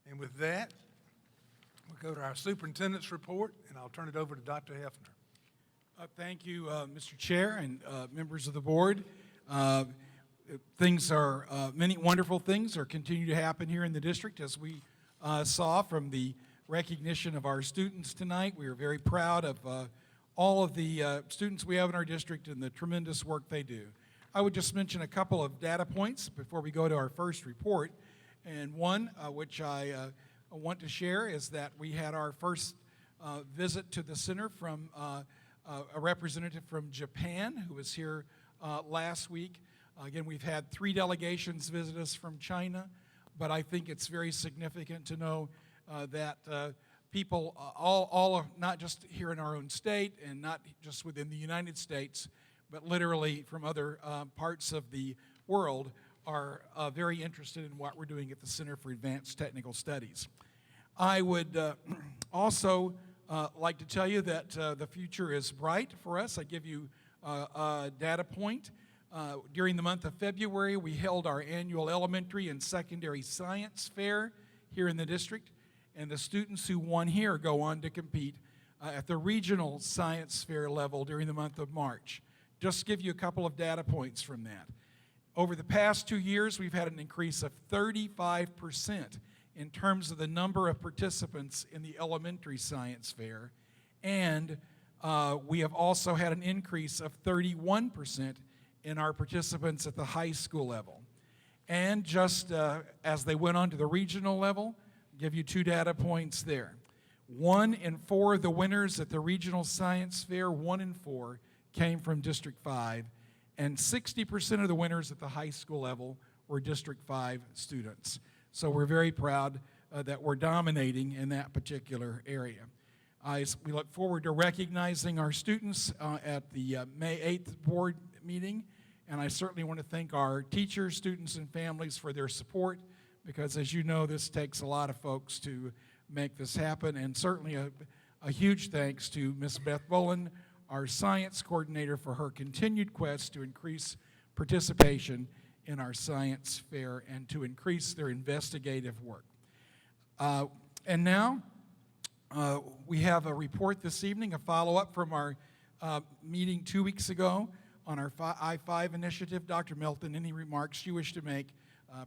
And with that, we'll go to our superintendent's report, and I'll turn it over to Dr. Hefner. Thank you, Mr. Chair and members of the board. Many wonderful things are continue to happen here in the district, as we saw from the recognition of our students tonight. We are very proud of all of the students we have in our district and the tremendous work they do. I would just mention a couple of data points before we go to our first report. And one, which I want to share, is that we had our first visit to the center from a representative from Japan who was here last week. Again, we've had 3 delegations visit us from China, but I think it's very significant to know that people all not just here in our own state and not just within the United States, but literally from other parts of the world are very interested in what we're doing at the Center for Advanced Technical Studies. I would also like to tell you that the future is bright for us. I give you a data point. During the month of February, we held our annual elementary and secondary science fair here in the district, and the students who won here go on to compete at the regional science fair level during the month of March. Just to give you a couple of data points from that. Over the past 2 years, we've had an increase of 35% in terms of the number of participants in the elementary science fair, and we have also had an increase of 31% in our participants at the high school level. And just as they went on to the regional level, I'll give you 2 data points there. 1 in 4 of the winners at the regional science fair, 1 in 4, came from District 5, and 60% of the winners at the high school level were District 5 students. So we're very proud that we're dominating in that particular area. We look forward to recognizing our students at the May 8th board meeting, and I certainly want to thank our teachers, students, and families for their support, because as you know, this takes a lot of folks to make this happen, and certainly a huge thanks to Ms. Beth Bolin, our science coordinator, for her continued quest to increase participation in our science fair and to increase their investigative work. And now we have a report this evening, a follow-up from our meeting 2 weeks ago on our I-5 initiative. Dr. Melton, any remarks you wish to make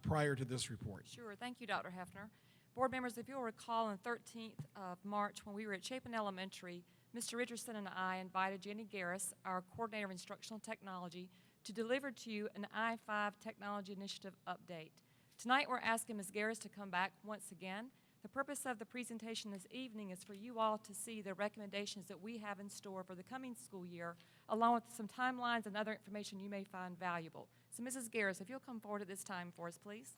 prior to this report? Sure. Thank you, Dr. Hefner. Board members, if you'll recall, on the 13th of March when we were at Chapin Elementary, Mr. Richardson and I invited Jenny Garris, our coordinator of instructional technology, to deliver to you an I-5 Technology Initiative update. Tonight we're asking Ms. Garris to come back once again. The purpose of the presentation this evening is for you all to see the recommendations that we have in store for the coming school year, along with some timelines and other information you may find valuable. So Mrs. Garris, if you'll come forward at this time for us, please.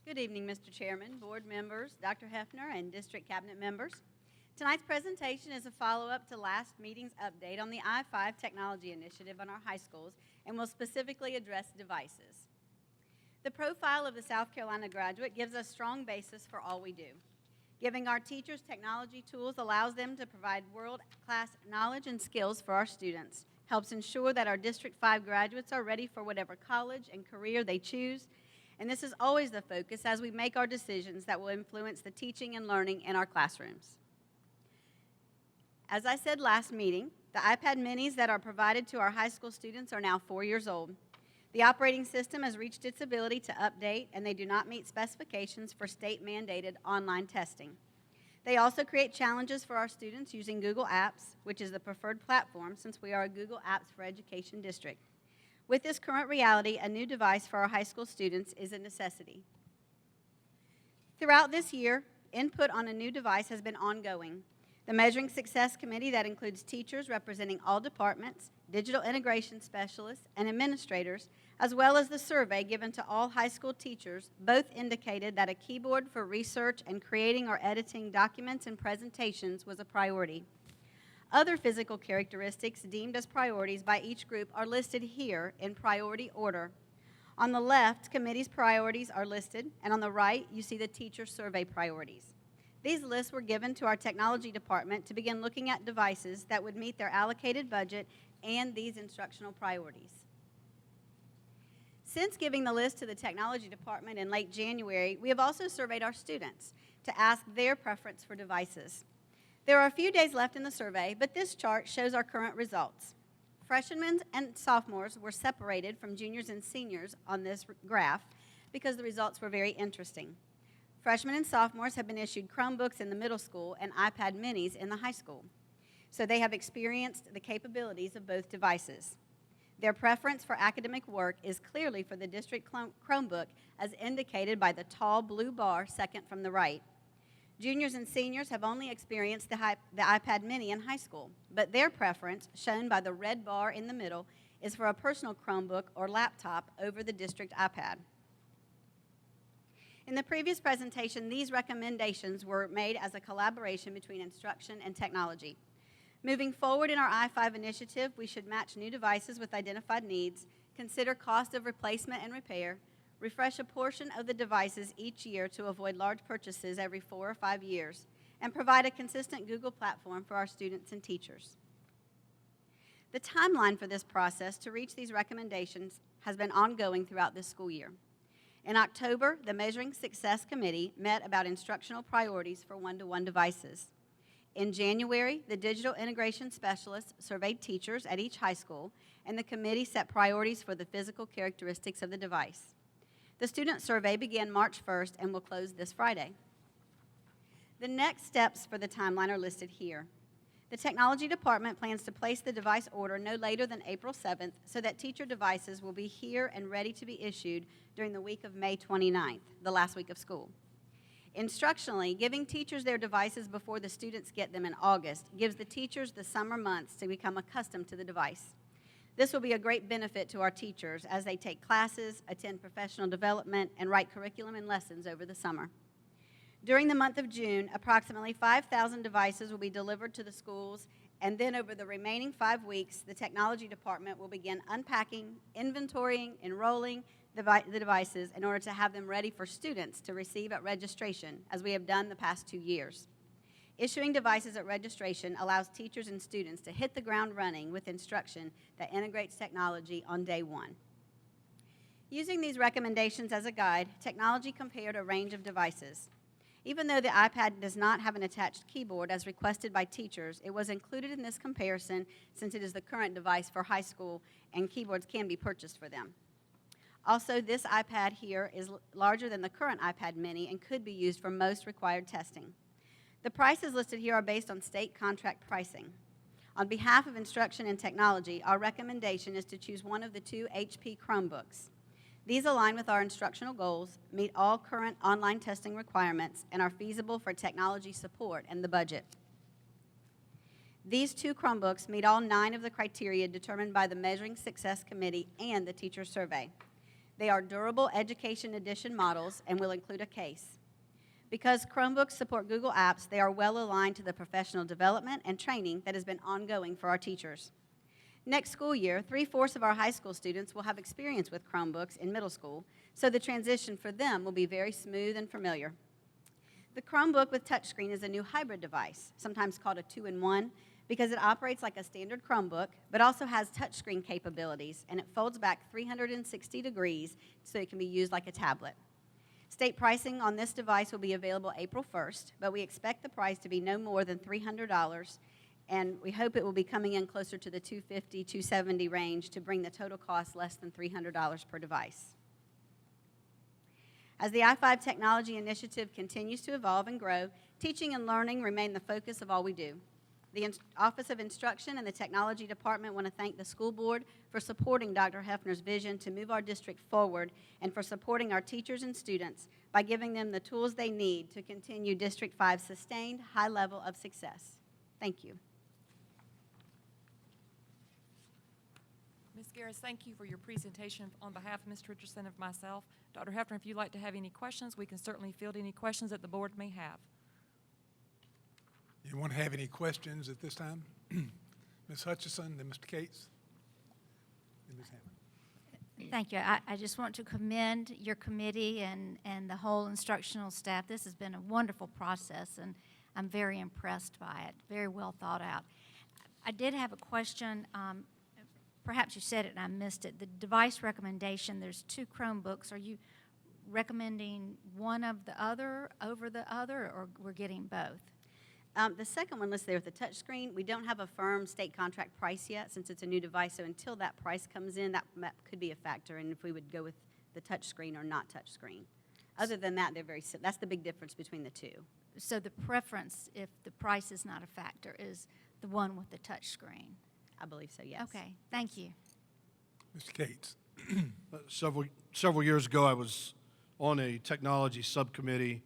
Good evening, Mr. Chairman, board members, Dr. Hefner, and district cabinet members. Tonight's presentation is a follow-up to last meeting's update on the I-5 Technology Initiative on our high schools and will specifically address devices. The profile of the South Carolina graduate gives us strong basis for all we do. Giving our teachers technology tools allows them to provide world-class knowledge and skills for our students, helps ensure that our District 5 graduates are ready for whatever college and career they choose, and this is always the focus as we make our decisions that will influence the teaching and learning in our classrooms. As I said last meeting, the iPad minis that are provided to our high school students are now 4 years old. The operating system has reached its ability to update, and they do not meet specifications for state-mandated online testing. They also create challenges for our students using Google Apps, which is the preferred platform since we are a Google Apps for Education district. With this current reality, a new device for our high school students is a necessity. Throughout this year, input on a new device has been ongoing. The Measuring Success Committee that includes teachers representing all departments, digital integration specialists, and administrators, as well as the survey given to all high school teachers, both indicated that a keyboard for research and creating or editing documents and presentations was a priority. Other physical characteristics deemed as priorities by each group are listed here in priority order. On the left, committee's priorities are listed, and on the right, you see the teacher survey priorities. These lists were given to our technology department to begin looking at devices that would meet their allocated budget and these instructional priorities. Since giving the list to the technology department in late January, we have also surveyed our students to ask their preference for devices. There are a few days left in the survey, but this chart shows our current results. Freshmen and sophomores were separated from juniors and seniors on this graph because the results were very interesting. Freshmen and sophomores have been issued Chromebooks in the middle school and iPad minis in the high school, so they have experienced the capabilities of both devices. Their preference for academic work is clearly for the district Chromebook, as indicated by the tall blue bar second from the right. Juniors and seniors have only experienced the iPad mini in high school, but their preference, shown by the red bar in the middle, is for a personal Chromebook or laptop over the district iPad. In the previous presentation, these recommendations were made as a collaboration between instruction and technology. Moving forward in our I-5 initiative, we should match new devices with identified needs, consider cost of replacement and repair, refresh a portion of the devices each year to avoid large purchases every 4 or 5 years, and provide a consistent Google platform for our students and teachers. The timeline for this process to reach these recommendations has been ongoing throughout this school year. In October, the Measuring Success Committee met about instructional priorities for one-to-one devices. In January, the Digital Integration Specialist surveyed teachers at each high school, and the committee set priorities for the physical characteristics of the device. The student survey began March 1st and will close this Friday. The next steps for the timeline are listed here. The technology department plans to place the device order no later than April 7th so that teacher devices will be here and ready to be issued during the week of May 29th, the last week of school. Instructionally, giving teachers their devices before the students get them in August gives the teachers the summer months to become accustomed to the device. This will be a great benefit to our teachers as they take classes, attend professional development, and write curriculum and lessons over the summer. During the month of June, approximately 5,000 devices will be delivered to the schools, and then over the remaining 5 weeks, the technology department will begin unpacking, inventorying, enrolling the devices in order to have them ready for students to receive at registration, as we have done the past 2 years. Issuing devices at registration allows teachers and students to hit the ground running with instruction that integrates technology on day one. Using these recommendations as a guide, technology compared a range of devices. Even though the iPad does not have an attached keyboard as requested by teachers, it was included in this comparison since it is the current device for high school and keyboards can be purchased for them. Also, this iPad here is larger than the current iPad mini and could be used for most required testing. The prices listed here are based on state contract pricing. On behalf of Instruction and Technology, our recommendation is to choose one of the 2 HP Chromebooks. These align with our instructional goals, meet all current online testing requirements, and are feasible for technology support and the budget. These 2 Chromebooks meet all 9 of the criteria determined by the Measuring Success Committee and the teacher survey. They are durable education edition models and will include a case. Because Chromebooks support Google Apps, they are well aligned to the professional development and training that has been ongoing for our teachers. Next school year, 3/4 of our high school students will have experience with Chromebooks in middle school, so the transition for them will be very smooth and familiar. The Chromebook with touchscreen is a new hybrid device, sometimes called a 2-in-1, because it operates like a standard Chromebook, but also has touchscreen capabilities, and it folds back 360 degrees so it can be used like a tablet. State pricing on this device will be available April 1st, but we expect the price to be no more than $300, and we hope it will be coming in closer to the $250, $270 range to bring the total cost less than $300 per device. As the I-5 Technology Initiative continues to evolve and grow, teaching and learning remain the focus of all we do. The Office of Instruction and the Technology Department want to thank the school board for supporting Dr. Hefner's vision to move our district forward and for supporting our teachers and students by giving them the tools they need to continue District 5's sustained high level of success. Thank you. Ms. Garris, thank you for your presentation on behalf of Mr. Richardson and myself. Dr. Hefner, if you'd like to have any questions, we can certainly field any questions that the board may have. Anyone have any questions at this time? Ms. Hutchison, then Mr. Cates, then Ms. Hammond. Thank you. I just want to commend your committee and the whole instructional staff. This has been a wonderful process, and I'm very impressed by it. Very well thought out. I did have a question. Perhaps you said it and I missed it. The device recommendation, there's 2 Chromebooks. Are you recommending one of the other over the other, or we're getting both? The second one listed there with the touchscreen, we don't have a firm state contract price yet since it's a new device. So until that price comes in, that could be a factor in if we would go with the touchscreen or not touchscreen. Other than that, they're that's the big difference between the two. So the preference, if the price is not a factor, is the one with the touchscreen? I believe so, yes. Okay, thank you. Mr. Cates. Several years ago, I was on a technology subcommittee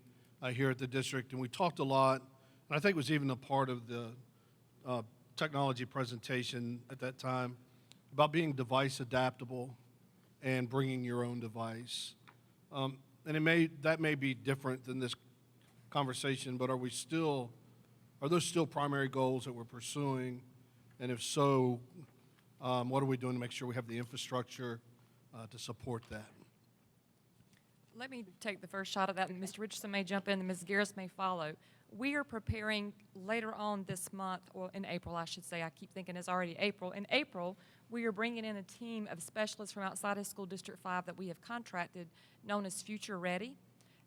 here at the district, and we talked a lot, and I think it was even a part of the technology presentation at that time, about being device adaptable and bringing your own device. And that may be different than this conversation, but are those still primary goals that we're pursuing? And if so, what are we doing to make sure we have the infrastructure to support that? Let me take the first shot at that, and Mr. Richardson may jump in, and Ms. Garris may follow. We are preparing later on this month, or in April, I should say. I keep thinking it's already April. In April, we are bringing in a team of specialists from outside of School District 5 that we have contracted, known as Future Ready.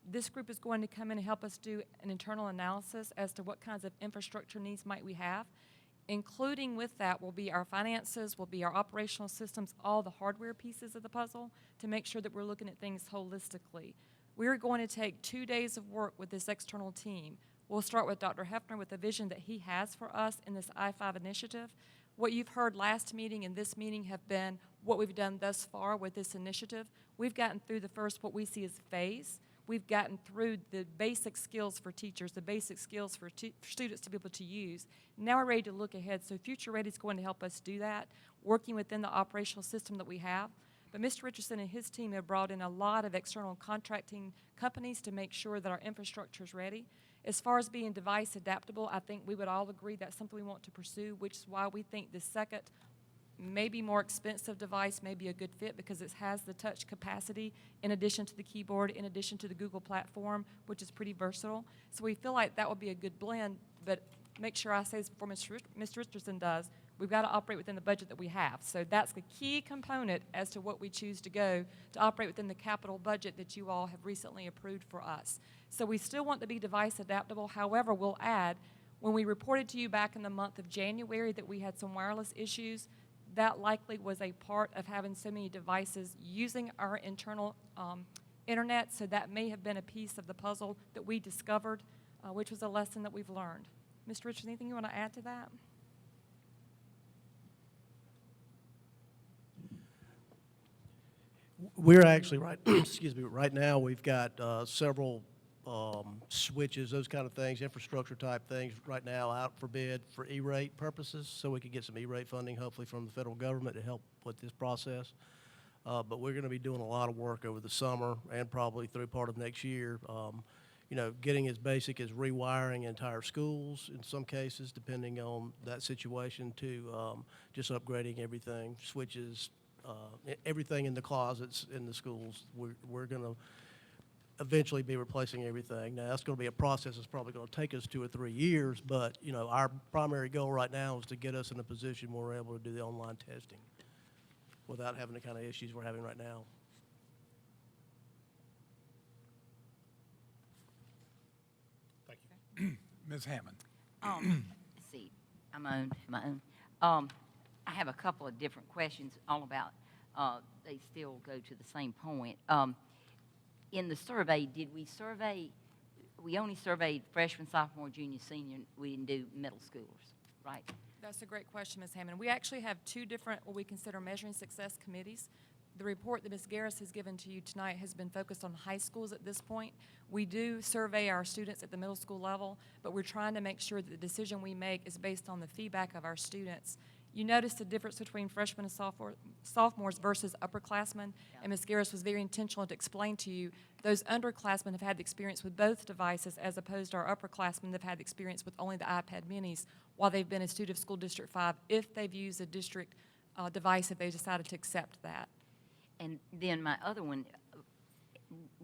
This group is going to come in and help us do an internal analysis as to what kinds of infrastructure needs might we have. Including with that will be our finances, will be our operational systems, all the hardware pieces of the puzzle to make sure that we're looking at things holistically. We're going to take 2 days of work with this external team. We'll start with Dr. Hefner with the vision that he has for us in this I-5 initiative. What you've heard last meeting and this meeting have been what we've done thus far with this initiative. We've gotten through the first, what we see as phase. We've gotten through the basic skills for teachers, the basic skills for students to be able to use. Now we're ready to look ahead. So Future Ready is going to help us do that, working within the operational system that we have. But Mr. Richardson and his team have brought in a lot of external contracting companies to make sure that our infrastructure is ready. As far as being device adaptable, I think we would all agree that's something we want to pursue, which is why we think the second, maybe more expensive device may be a good fit because it has the touch capacity in addition to the keyboard, in addition to the Google platform, which is pretty versatile. So we feel like that would be a good blend, but make sure I say this before Mr. Richardson does, we've got to operate within the budget that we have. So that's the key component as to what we choose to go to operate within the capital budget that you all have recently approved for us. So we still want to be device adaptable. However, we'll add, when we reported to you back in the month of January that we had some wireless issues, that likely was a part of having so many devices using our internal internet, so that may have been a piece of the puzzle that we discovered, which was a lesson that we've learned. Mr. Richards, anything you want to add to that? We're actually excuse me, right now we've got several switches, those kind of things, infrastructure type things right now out for bid for E-rate purposes, so we could get some E-rate funding hopefully from the federal government to help with this process. But we're going to be doing a lot of work over the summer and probably through part of next year. You know, getting as basic as rewiring entire schools in some cases, depending on that situation, to just upgrading everything, switches, everything in the closets in the schools. We're going to eventually be replacing everything. Now, that's going to be a process that's probably going to take us 2 or 3 years, but, you know, our primary goal right now is to get us in a position where we're able to do the online testing without having the kind of issues we're having right now. Thank you. Ms. Hammond. Let's see, I'm on my own. I have a couple of different questions all about, they still go to the same point. In the survey, did we survey, we only surveyed freshman, sophomore, junior, senior, we didn't do middle schoolers, right? That's a great question, Ms. Hammond. We actually have 2 different, what we consider measuring success committees. The report that Ms. Garris has given to you tonight has been focused on high schools at this point. We do survey our students at the middle school level, but we're trying to make sure that the decision we make is based on the feedback of our students. You notice the difference between freshmen and sophomores versus upperclassmen, and Ms. Garris was very intentional to explain to you those underclassmen have had the experience with both devices as opposed to our upperclassmen that have had the experience with only the iPad minis while they've been a student of School District 5 if they've used a district device, if they decided to accept that. And then my other one,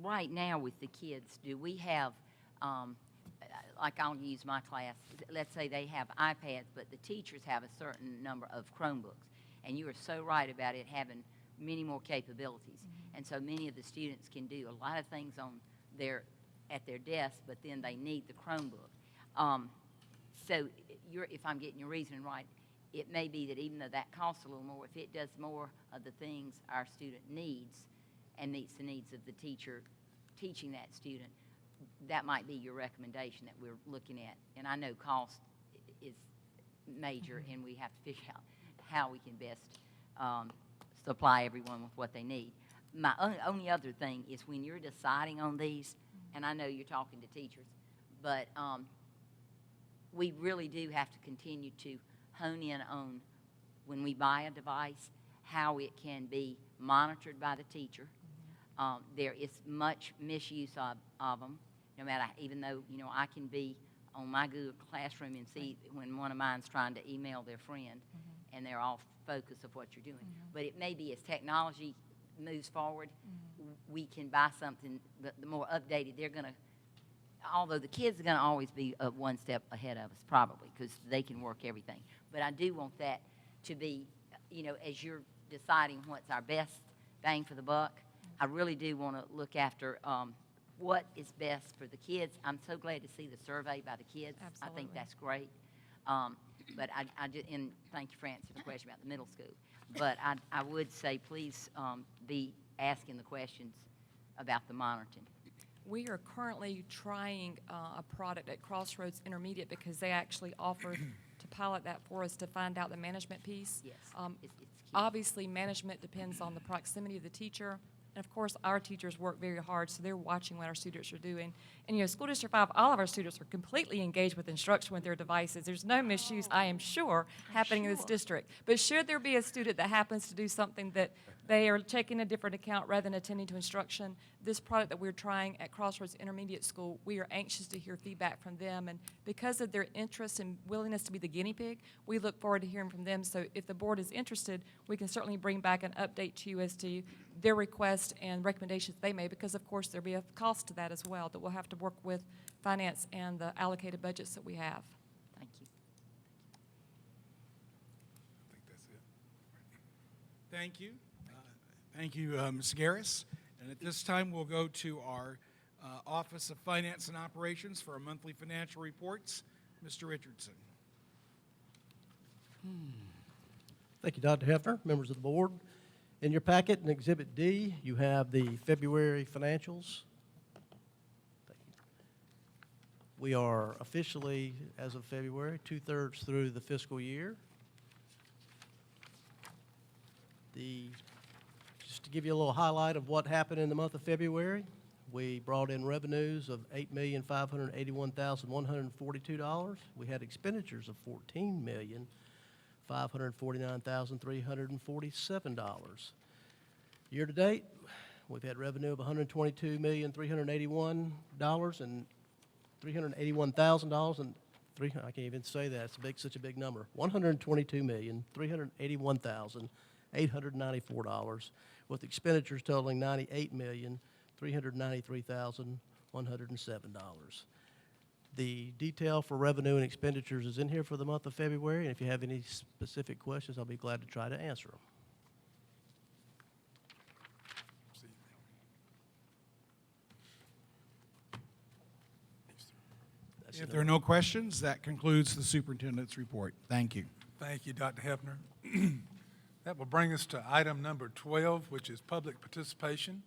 right now with the kids, do we have, like I'll use my class, let's say they have iPads, but the teachers have a certain number of Chromebooks. And you are so right about it having many more capabilities. And so many of the students can do a lot of things at their desk, but then they need the Chromebook. So if I'm getting your reasoning right, it may be that even though that costs a little more, if it does more of the things our student needs and meets the needs of the teacher teaching that student, that might be your recommendation that we're looking at. And I know cost is major, and we have to figure out how we can best supply everyone with what they need. My only other thing is when you're deciding on these, and I know you're talking to teachers, but we really do have to continue to hone in on, when we buy a device, how it can be monitored by the teacher. There is much misuse of them, no matter, even though, you know, I can be on my Google Classroom and see when one of mine's trying to email their friend, and they're off focus of what you're doing. But it may be as technology moves forward, we can buy something, the more updated, they're going to, although the kids are going to always be one step ahead of us, probably, because they can work everything. But I do want that to be, you know, as you're deciding what's our best bang for the buck, I really do want to look after what is best for the kids. I'm so glad to see the survey by the kids. Absolutely. I think that's great. But and thank you for answering the question about the middle school. But I would say please be asking the questions about the monitoring. We are currently trying a product at Crossroads Intermediate because they actually offered to pilot that for us to find out the management piece. Yes, it's key. Obviously, management depends on the proximity of the teacher. And of course, our teachers work very hard, so they're watching what our students are doing. And you know, School District 5, all of our students are completely engaged with instruction with their devices. There's no misuse, I am sure, happening in this district. But should there be a student that happens to do something that they are taking a different account rather than attending to instruction, this product that we're trying at Crossroads Intermediate School, we are anxious to hear feedback from them. And because of their interest and willingness to be the guinea pig, we look forward to hearing from them. So if the board is interested, we can certainly bring back an update to you as to their request and recommendations they made, because of course there'll be a cost to that as well, that we'll have to work with finance and the allocated budgets that we have. Thank you. I think that's it. Thank you. Thank you, Ms. Garris. And at this time, we'll go to our Office of Finance and Operations for our monthly financial reports. Mr. Richardson. Thank you, Dr. Hefner, members of the board. In your packet in Exhibit D, you have the February financials. Thank you. We are officially, as of February, 2/3 through the fiscal year. Just to give you a little highlight of what happened in the month of February, we brought in revenues of $8,581,142. We had expenditures of $14,549,347. Year to date, we've had revenue of $122,381,000 and $381,000 and I can't even say that. It's such a big number. $122,381,894, with expenditures totaling $98,393,107. The detail for revenue and expenditures is in here for the month of February, and if you have any specific questions, I'll be glad to try to answer them. If there are no questions, that concludes the superintendent's report. Thank you. Thank you, Dr. Hefner. That will bring us to item number 12, which is public participation.